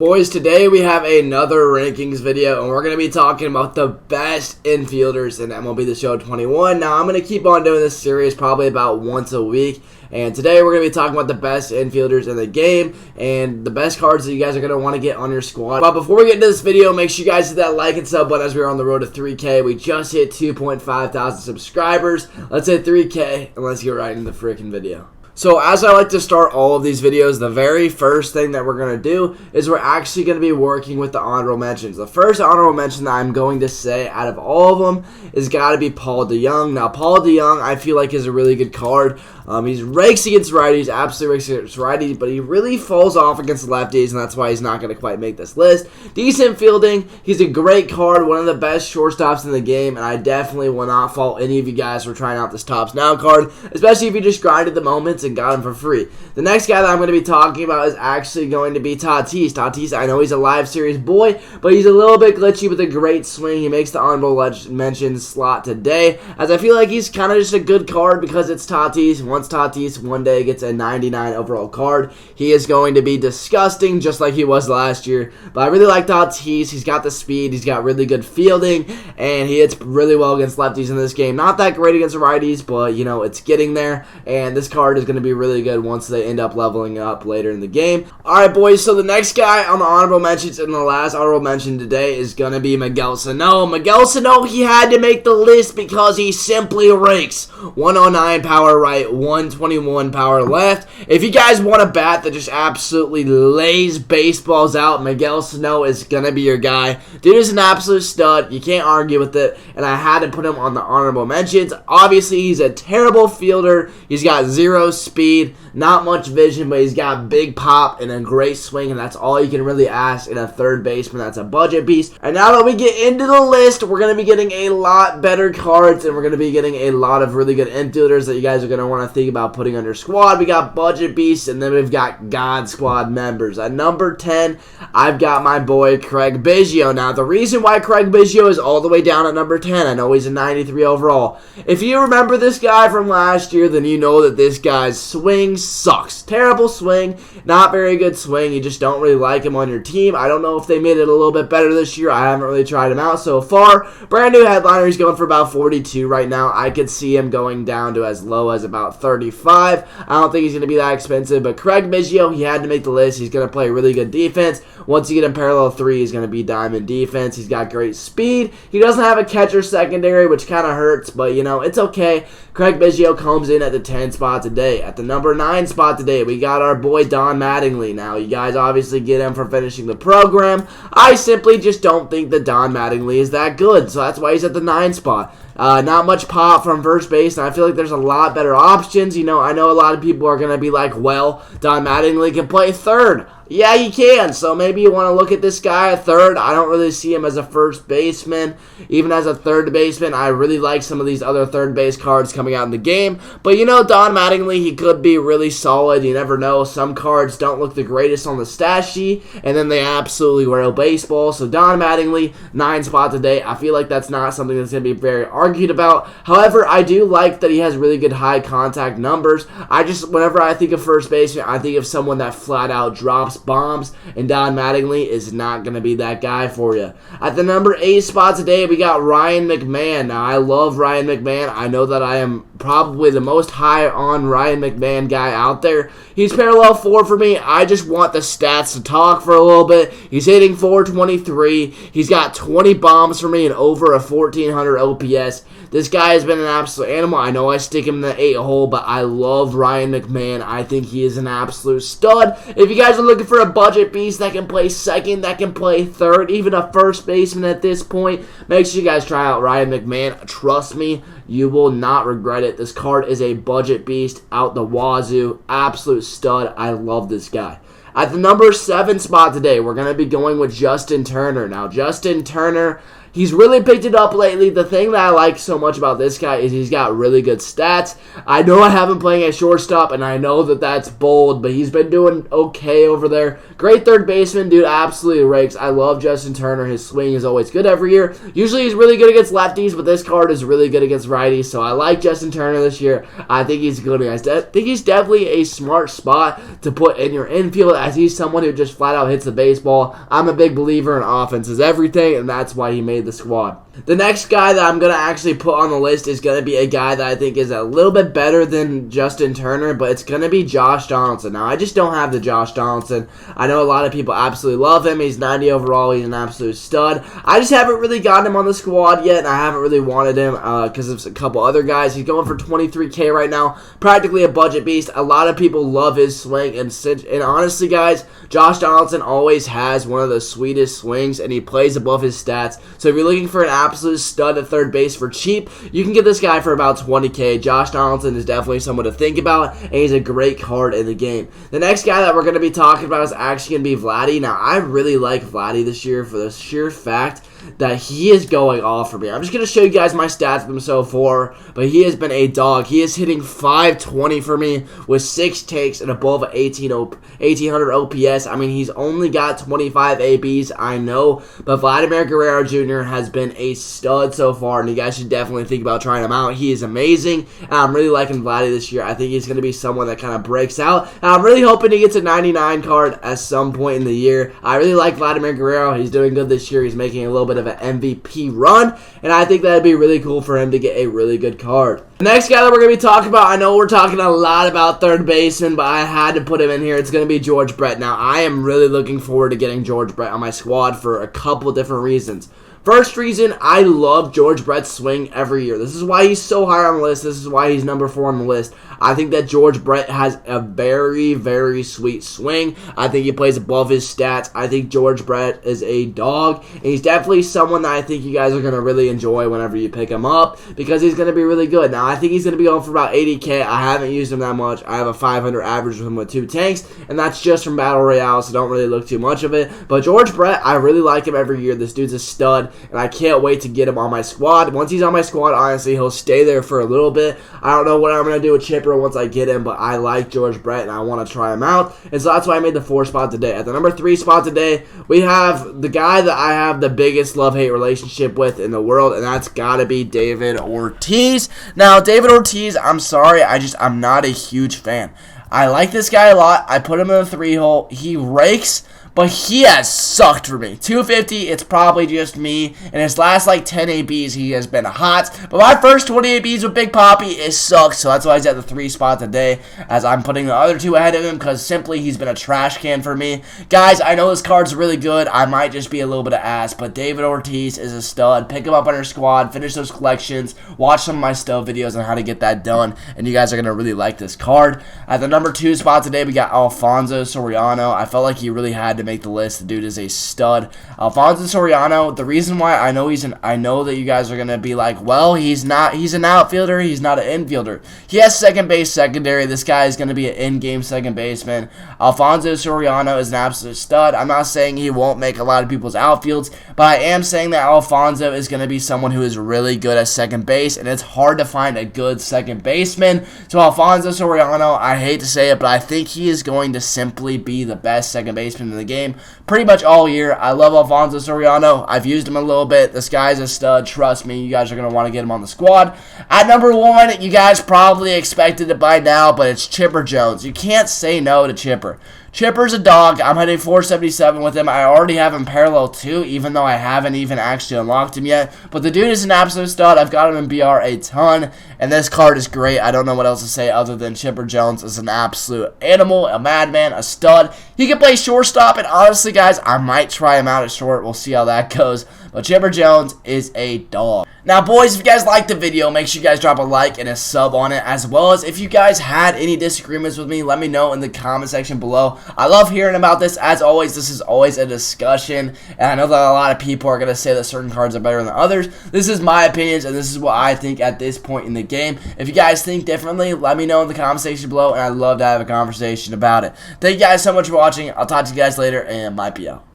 Boys, today we have another rankings video, and we're going to be talking about the best infielders in MLB The Show 21. Now, I'm going to keep on doing this series probably about once a week, and today we're going to be talking about the best infielders in the game and the best cards that you guys are going to want to get on your squad. But before we get into this video, make sure you guys hit that like and sub button as we're on the road to 3K. We just hit 2.5 thousand subscribers. Let's hit 3K, and let's get right into the freaking video. So as I like to start all of these videos, the very first thing that we're going to do is we're actually going to be working with the honorable mentions. The first honorable mention that I'm going to say out of all of them is got to be Paul DeJong. Now, Paul DeJong, I feel like is a really good card. He rakes against righties, absolutely rakes against righties, but he really falls off against lefties, and that's why he's not going to quite make this list. Decent fielding. He's a great card, one of the best shortstops in the game, and I definitely will not fault any of you guys for trying out this Tops Now card, especially if you just grinded the moments and got him for free. The next guy that I'm going to be talking about is actually going to be Tatis. Tatis, I know he's a live series boy, but he's a little bit glitchy with a great swing. He makes the honorable mention slot today, as I feel like he's kind of just a good card because it's Tatis. Once Tatis one day gets a 99 overall card, he is going to be disgusting just like he was last year. But I really like Tatis. He's got the speed, he's got really good fielding, and he hits really well against lefties in this game. Not that great against righties, but you know, it's getting there, and this card is going to be really good once they end up leveling up later in the game. Alright boys, so the next guy on the honorable mentions and the last honorable mention today is going to be Miguel Sano. Miguel Sano, he had to make the list because he simply rakes. 109 power right, 121 power left. If you guys want a bat that just absolutely lays baseballs out, Miguel Sano is going to be your guy. Dude is an absolute stud. You can't argue with it, and I had to put him on the honorable mentions. Obviously, he's a terrible fielder. He's got zero speed, not much vision, but he's got big pop and a great swing, and that's all you can really ask in a third baseman that's a budget beast. And now that we get into the list, we're going to be getting a lot better cards, and we're going to be getting a lot of really good infielders that you guys are going to want to think about putting on your squad. We got budget beasts, and then we've got God Squad members. At number 10, I've got my boy Craig Biggio. Now, the reason why Craig Biggio is all the way down at number 10, I know he's a 93 overall. If you remember this guy from last year, then you know that this guy's swing sucks. Terrible swing, not very good swing. You just don't really like him on your team. I don't know if they made it a little bit better this year. I haven't really tried him out so far. Brand new headliner, he's going for about 42 right now. I could see him going down to as low as about 35. I don't think he's going to be that expensive, but Craig Biggio, he had to make the list. He's going to play really good defense. Once you get him parallel 3, he's going to be diamond defense. He's got great speed. He doesn't have a catcher secondary, which kind of hurts, but you know, it's okay. Craig Biggio comes in at the 10 spot today. At the number 9 spot today, we got our boy Don Mattingly. Now, you guys obviously get him for finishing the program. I simply just don't think that Don Mattingly is that good, so that's why he's at the 9 spot. Not much pop from first base, and I feel like there's a lot better options. You know, I know a lot of people are going to be like, well, Don Mattingly can play third. Yeah, you can. So maybe you want to look at this guy at third. I don't really see him as a first baseman. Even as a third baseman, I really like some of these other third base cards coming out in the game. But you know, Don Mattingly, he could be really solid. You never know. Some cards don't look the greatest on the stat sheet, and then they absolutely rail baseball. So Don Mattingly, 9 spot today. I feel like that's not something that's going to be very argued about. However, I do like that he has really good high contact numbers. Whenever I think of first baseman, I think of someone that flat out drops bombs, and Don Mattingly is not going to be that guy for you. At the number 8 spot today, we got Ryan McMahon. Now, I love Ryan McMahon. I know that I am probably the most high on Ryan McMahon guy out there. He's parallel 4 for me. I just want the stats to talk for a little bit. He's hitting 423. He's got 20 bombs for me and over a 1400 OPS. This guy has been an absolute animal. I know I stick him in the 8 hole, but I love Ryan McMahon. I think he is an absolute stud. If you guys are looking for a budget beast that can play second, that can play third, even a first baseman at this point, make sure you guys try out Ryan McMahon. Trust me, you will not regret it. This card is a budget beast out the wazoo. Absolute stud. I love this guy. At the number 7 spot today, we're going to be going with Justin Turner. Now, Justin Turner, He's really picked it up lately. The thing that I like so much about this guy is he's got really good stats. I know I have him playing at shortstop, and I know that that's bold, but he's been doing okay over there. Great third baseman, dude, absolutely rakes. I love Justin Turner. His swing is always good every year. Usually he's really good against lefties, but this card is really good against righties, so I like Justin Turner this year. I think he's good. I think he's definitely a smart spot to put in your infield, as he's someone who just flat out hits the baseball. I'm a big believer in offense is everything, and that's why he made the squad. The next guy that I'm going to actually put on the list is going to be a guy that I think is a little bit better than Justin Turner, but it's going to be Josh Donaldson. Now, I just don't have the Josh Donaldson. I know a lot of people absolutely love him. He's 90 overall. He's an absolute stud. I just haven't really gotten him on the squad yet, and I haven't really wanted him because of a couple other guys. He's going for $23K right now, practically a budget beast. A lot of people love his swing, and honestly, guys, Josh Donaldson always has one of the sweetest swings, and he plays above his stats. So if you're looking for an absolute stud at third base for cheap, you can get this guy for about $20K. Josh Donaldson is definitely someone to think about, and he's a great card in the game. The next guy that we're going to be talking about is actually going to be Vladdy. Now, I really like Vladdy this year for the sheer fact that he is going off for me. I'm just going to show you guys my stats with him so far, but he has been a dog. He is hitting .520 for me with 6 takes and above 1800 OPS. I mean, he's only got 25 ABs, I know, but Vladimir Guerrero Jr. has been a stud so far, and you guys should definitely think about trying him out. He is amazing, and I'm really liking Vladdy this year. I think he's going to be someone that kind of breaks out, and I'm really hoping he gets a 99 card at some point in the year. I really like Vladimir Guerrero. He's doing good this year. He's making a little bit of an MVP run, and I think that'd be really cool for him to get a really good card. The next guy that we're going to be talking about, I know we're talking a lot about third baseman, but I had to put him in here. It's going to be George Brett. Now, I am really looking forward to getting George Brett on my squad for a couple different reasons. First reason, I love George Brett's swing every year. This is why he's so high on the list. This is why he's number 4 on the list. I think that George Brett has a very, very sweet swing. I think he plays above his stats. I think George Brett is a dog, and he's definitely someone that I think you guys are going to really enjoy whenever you pick him up, because he's going to be really good. Now, I think he's going to be going for about 80K. I haven't used him that much. I have a 500 average with him with 2 tanks, and that's just from Battle Royale, so don't really look too much of it. But George Brett, I really like him every year. This dude's a stud, and I can't wait to get him on my squad. Once he's on my squad, honestly, he'll stay there for a little bit. I don't know what I'm going to do with Chipper once I get him, but I like George Brett, and I want to try him out. And so that's why I made the 4 spot today. At the number 3 spot today, we have the guy that I have the biggest love-hate relationship with in the world, and that's got to be David Ortiz. Now, David Ortiz, I'm sorry, I'm not a huge fan. I like this guy a lot. I put him in the 3-hole. He rakes, but he has sucked for me. 250, it's probably just me. In his last like 10 ABs, he has been hot. But my first 20 ABs with Big Papi, it sucks. So that's why he's at the 3 spot today, as I'm putting the other 2 ahead of him, because simply he's been a trash can for me. Guys, I know this card's really good. I might just be a little bit of ass, but David Ortiz is a stud. Pick him up on your squad, finish those collections, watch some of my stuff videos on how to get that done, and you guys are going to really like this card. At the number 2 spot today, we got Alfonso Soriano. I felt like he really had to make the list. The dude is a stud. Alfonso Soriano, the reason why I know I know that you guys are going to be like, well, he's an outfielder, he's not an infielder. He has second base secondary. This guy is going to be an in-game second baseman. Alfonso Soriano is an absolute stud. I'm not saying he won't make a lot of people's outfields, but I am saying that Alfonso is going to be someone who is really good at second base, and it's hard to find a good second baseman. So Alfonso Soriano, I hate to say it, but I think he is going to simply be the best second baseman in the game pretty much all year. I love Alfonso Soriano. I've used him a little bit. This guy's a stud. Trust me, you guys are going to want to get him on the squad. At number 1, you guys probably expected it by now, but it's Chipper Jones. You can't say no to Chipper. Chipper's a dog. I'm hitting 477 with him. I already have him parallel 2, even though I haven't even actually unlocked him yet. But the dude is an absolute stud. I've got him in BR a ton, and this card is great. I don't know what else to say other than Chipper Jones is an absolute animal, a madman, a stud. He can play shortstop, and honestly, guys, I might try him out at short. We'll see how that goes. But Chipper Jones is a dog. Now, boys, if you guys liked the video, make sure you guys drop a like and a sub on it, as well as if you guys had any disagreements with me, let me know in the comment section below. I love hearing about this. As always, this is always a discussion, and I know that a lot of people are going to say that certain cards are better than others. This is my opinions, and this is what I think at this point in the game. If you guys think differently, let me know in the comment section below, and I'd love to have a conversation about it. Thank you guys so much for watching. I'll talk to you guys later, and might be out.